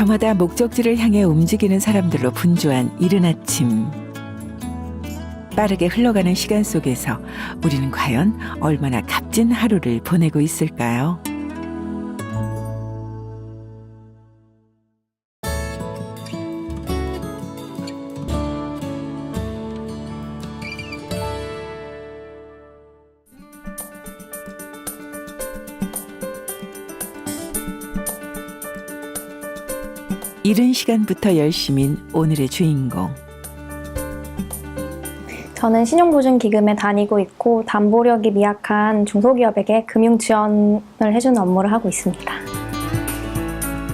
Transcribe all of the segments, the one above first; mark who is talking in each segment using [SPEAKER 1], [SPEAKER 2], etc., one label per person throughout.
[SPEAKER 1] 저마다 목적지를 향해 움직이는 사람들로 분주한 이른 아침. 빠르게 흘러가는 시간 속에서 우리는 과연 얼마나 값진 하루를 보내고 있을까요? 이른 시간부터 열심인 오늘의 주인공.
[SPEAKER 2] 저는 신용보증기금에 다니고 있고 담보력이 미약한 중소기업에게 금융 지원을 해주는 업무를 하고 있습니다.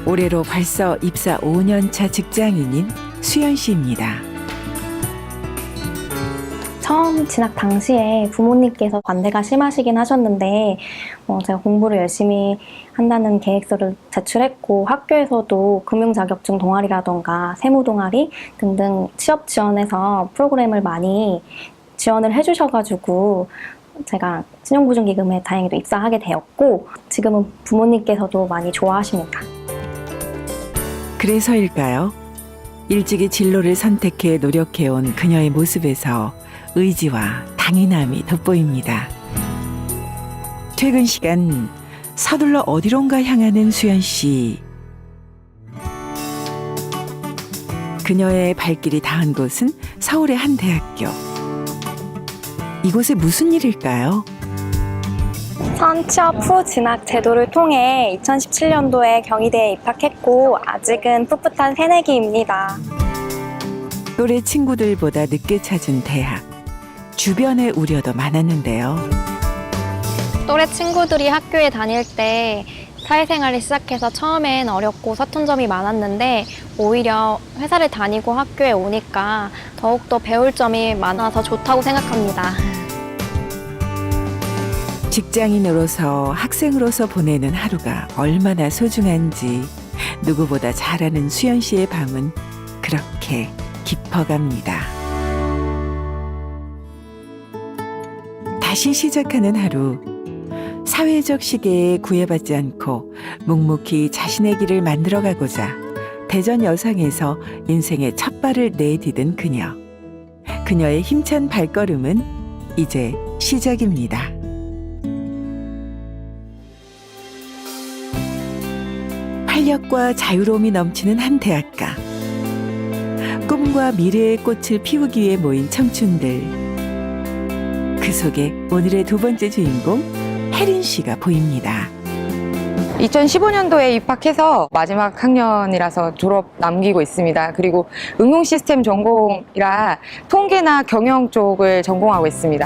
[SPEAKER 1] 올해로 벌써 입사 5년 차 직장인인 수연 씨입니다.
[SPEAKER 2] 처음 진학 당시에 부모님께서 반대가 심하시긴 하셨는데 제가 공부를 열심히 한다는 계획서를 제출했고 학교에서도 금융자격증 동아리라던가 세무 동아리 등등 취업 지원해서 프로그램을 많이 지원을 해주셔가지고 제가 신용보증기금에 다행히도 입사하게 되었고 지금은 부모님께서도 많이 좋아하십니다.
[SPEAKER 1] 그래서일까요? 일찍이 진로를 선택해 노력해온 그녀의 모습에서 의지와 당인함이 돋보입니다. 퇴근 시간 서둘러 어디론가 향하는 수연 씨. 그녀의 발길이 닿은 곳은 서울의 한 대학교. 이곳에 무슨 일일까요?
[SPEAKER 2] 선취업 후 진학 제도를 통해 2017년도에 경희대에 입학했고 아직은 풋풋한 새내기입니다.
[SPEAKER 1] 또래 친구들보다 늦게 찾은 대학. 주변의 우려도 많았는데요.
[SPEAKER 2] 또래 친구들이 학교에 다닐 때 사회생활을 시작해서 처음엔 어렵고 서툰 점이 많았는데 오히려 회사를 다니고 학교에 오니까 더욱더 배울 점이 많아서 좋다고 생각합니다.
[SPEAKER 1] 직장인으로서 학생으로서 보내는 하루가 얼마나 소중한지 누구보다 잘 아는 수연 씨의 밤은 그렇게 깊어갑니다. 다시 시작하는 하루. 사회적 시계에 구애받지 않고 묵묵히 자신의 길을 만들어가고자 대전 여상에서 인생의 첫 발을 내디딘 그녀. 그녀의 힘찬 발걸음은 이제 시작입니다. 활력과 자유로움이 넘치는 한 대학가. 꿈과 미래의 꽃을 피우기 위해 모인 청춘들. 그 속에 오늘의 두 번째 주인공 혜린 씨가 보입니다.
[SPEAKER 3] 2015년도에 입학해서 마지막 학년이라서 졸업 남기고 있습니다. 그리고 응용 시스템 전공이라 통계나 경영 쪽을 전공하고 있습니다.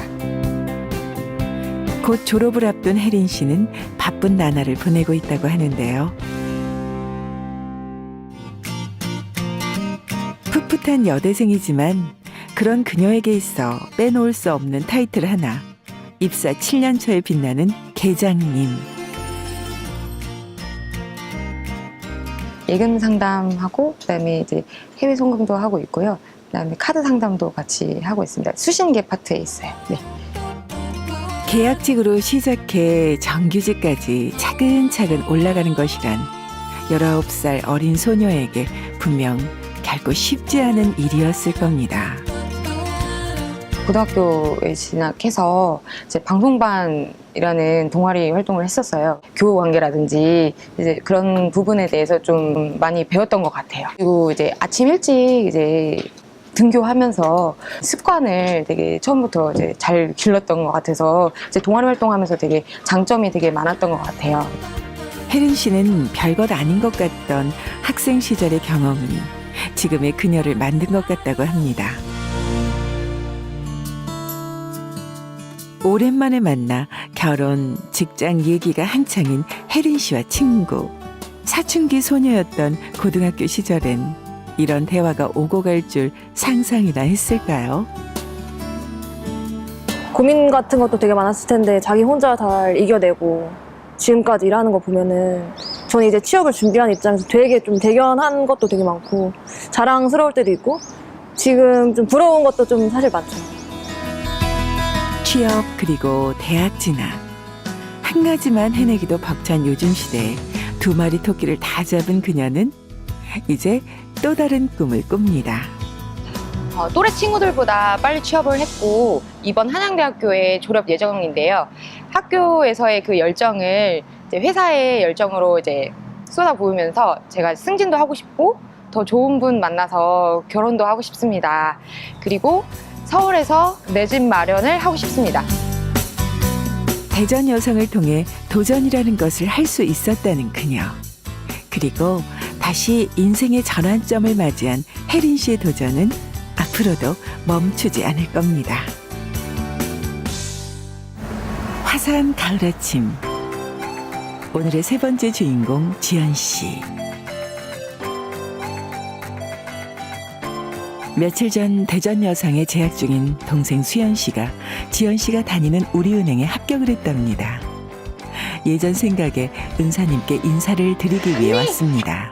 [SPEAKER 1] 곧 졸업을 앞둔 혜린 씨는 바쁜 나날을 보내고 있다고 하는데요. 풋풋한 여대생이지만 그런 그녀에게 있어 빼놓을 수 없는 타이틀 하나. 입사 7년 차에 빛나는 계장님.
[SPEAKER 3] 예금 상담하고 그다음에 이제 해외 송금도 하고 있고요. 그다음에 카드 상담도 같이 하고 있습니다. 수신계 파트에 있어요. 네.
[SPEAKER 1] 계약직으로 시작해 정규직까지 차근차근 올라가는 것이란 19살 어린 소녀에게 분명 결코 쉽지 않은 일이었을 겁니다.
[SPEAKER 3] 고등학교에 진학해서 이제 방송반이라는 동아리 활동을 했었어요. 교우 관계라든지 이제 그런 부분에 대해서 좀 많이 배웠던 것 같아요. 그리고 이제 아침 일찍 이제 등교하면서 습관을 되게 처음부터 이제 잘 길렀던 것 같아서 이제 동아리 활동하면서 되게 장점이 되게 많았던 것 같아요.
[SPEAKER 1] 혜린 씨는 별것 아닌 것 같던 학생 시절의 경험이 지금의 그녀를 만든 것 같다고 합니다. 오랜만에 만나 결혼, 직장 얘기가 한창인 혜린 씨와 친구. 사춘기 소녀였던 고등학교 시절엔 이런 대화가 오고 갈 줄 상상이나 했을까요?
[SPEAKER 4] 고민 같은 것도 되게 많았을 텐데 자기 혼자 잘 이겨내고 지금까지 일하는 거 보면은 저는 이제 취업을 준비하는 입장에서 되게 좀 대견한 것도 되게 많고 자랑스러울 때도 있고 지금 좀 부러운 것도 좀 사실 많죠.
[SPEAKER 1] 취업 그리고 대학 진학. 한 가지만 해내기도 벅찬 요즘 시대에 두 마리 토끼를 다 잡은 그녀는 이제 또 다른 꿈을 꿉니다.
[SPEAKER 3] 또래 친구들보다 빨리 취업을 했고 이번 한양대학교에 졸업 예정인데요. 학교에서의 그 열정을 이제 회사의 열정으로 이제 쏟아부으면서 제가 승진도 하고 싶고 더 좋은 분 만나서 결혼도 하고 싶습니다. 그리고 서울에서 내 집 마련을 하고 싶습니다.
[SPEAKER 1] 대전 여성을 통해 도전이라는 것을 할 수 있었다는 그녀. 그리고 다시 인생의 전환점을 맞이한 혜린 씨의 도전은 앞으로도 멈추지 않을 겁니다. 화사한 가을 아침. 오늘의 세 번째 주인공 지연 씨. 며칠 전 대전 여상에 재학 중인 동생 수연 씨가 지연 씨가 다니는 우리은행에 합격을 했답니다. 예전 생각에 은사님께 인사를 드리기 위해 왔습니다.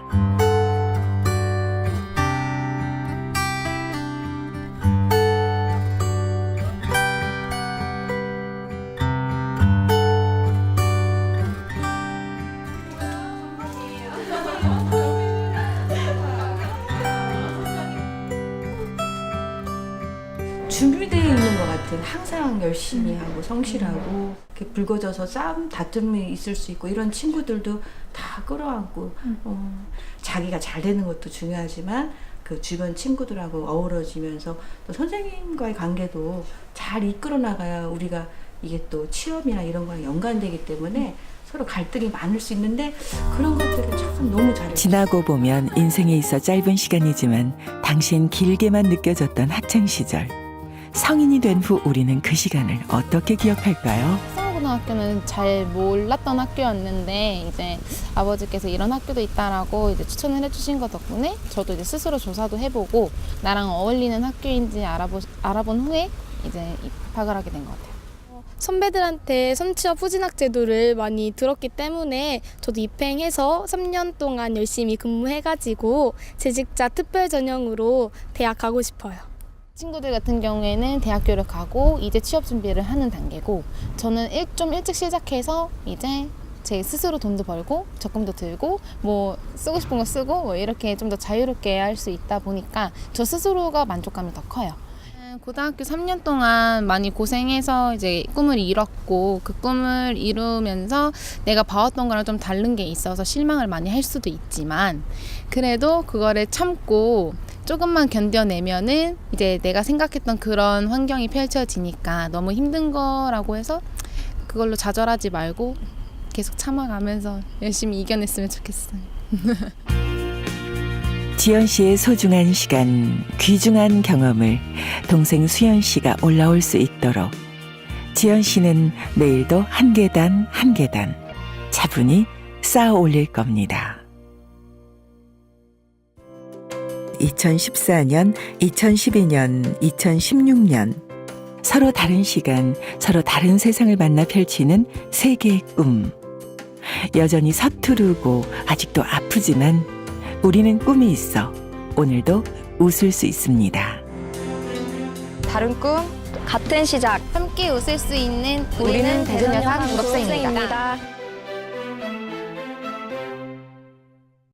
[SPEAKER 5] 준비되어 있는 것 같은, 항상 열심히 하고 성실하고 이렇게 붉어져서 싸움 다툼이 있을 수 있고 이런 친구들도 다 끌어안고 자기가 잘 되는 것도 중요하지만 그 주변 친구들하고 어우러지면서 또 선생님과의 관계도 잘 이끌어 나가야 우리가 이게 또 취업이나 이런 거랑 연관되기 때문에 서로 갈등이 많을 수 있는데 그런 것들을 참 너무 잘해요.
[SPEAKER 1] 지나고 보면 인생에 있어 짧은 시간이지만 당시엔 길게만 느껴졌던 학창 시절. 성인이 된 후 우리는 그 시간을 어떻게 기억할까요?
[SPEAKER 6] 고등학교는 잘 몰랐던 학교였는데 이제 아버지께서 이런 학교도 있다라고 이제 추천을 해주신 것 덕분에 저도 이제 스스로 조사도 해보고 나랑 어울리는 학교인지 알아본 후에 이제 입학을 하게 된 것 같아요.
[SPEAKER 7] 선배들한테 선취업 후진학 제도를 많이 들었기 때문에 저도 입행해서 3년 동안 열심히 근무해가지고 재직자 특별 전형으로 대학 가고 싶어요.
[SPEAKER 6] 친구들 같은 경우에는 대학교를 가고 이제 취업 준비를 하는 단계고 저는 좀 일찍 시작해서 이제 제 스스로 돈도 벌고 적금도 들고 뭐 쓰고 싶은 거 쓰고 뭐 이렇게 좀 더 자유롭게 할 수 있다 보니까 저 스스로가 만족감이 더 커요. 고등학교 3년 동안 많이 고생해서 이제 꿈을 이뤘고 그 꿈을 이루면서 내가 봐왔던 거랑 좀 다른 게 있어서 실망을 많이 할 수도 있지만 그래도 그거를 참고 조금만 견뎌내면은 이제 내가 생각했던 그런 환경이 펼쳐지니까 너무 힘든 거라고 해서 그걸로 좌절하지 말고 계속 참아가면서 열심히 이겨냈으면 좋겠어요.
[SPEAKER 1] 지연 씨의 소중한 시간, 귀중한 경험을 동생 수연 씨가 올라올 수 있도록 지연 씨는 내일도 한 계단 한 계단 차분히 쌓아 올릴 겁니다. 2014년, 2012년, 2016년 서로 다른 시간, 서로 다른 세상을 만나 펼치는 세 개의 꿈. 여전히 서투르고 아직도 아프지만 우리는 꿈이 있어 오늘도 웃을 수 있습니다.
[SPEAKER 3] 다른 꿈,
[SPEAKER 2] 같은 시작.
[SPEAKER 7] 함께 웃을 수 있는
[SPEAKER 2] 우리는 대전 여상 졸업생입니다.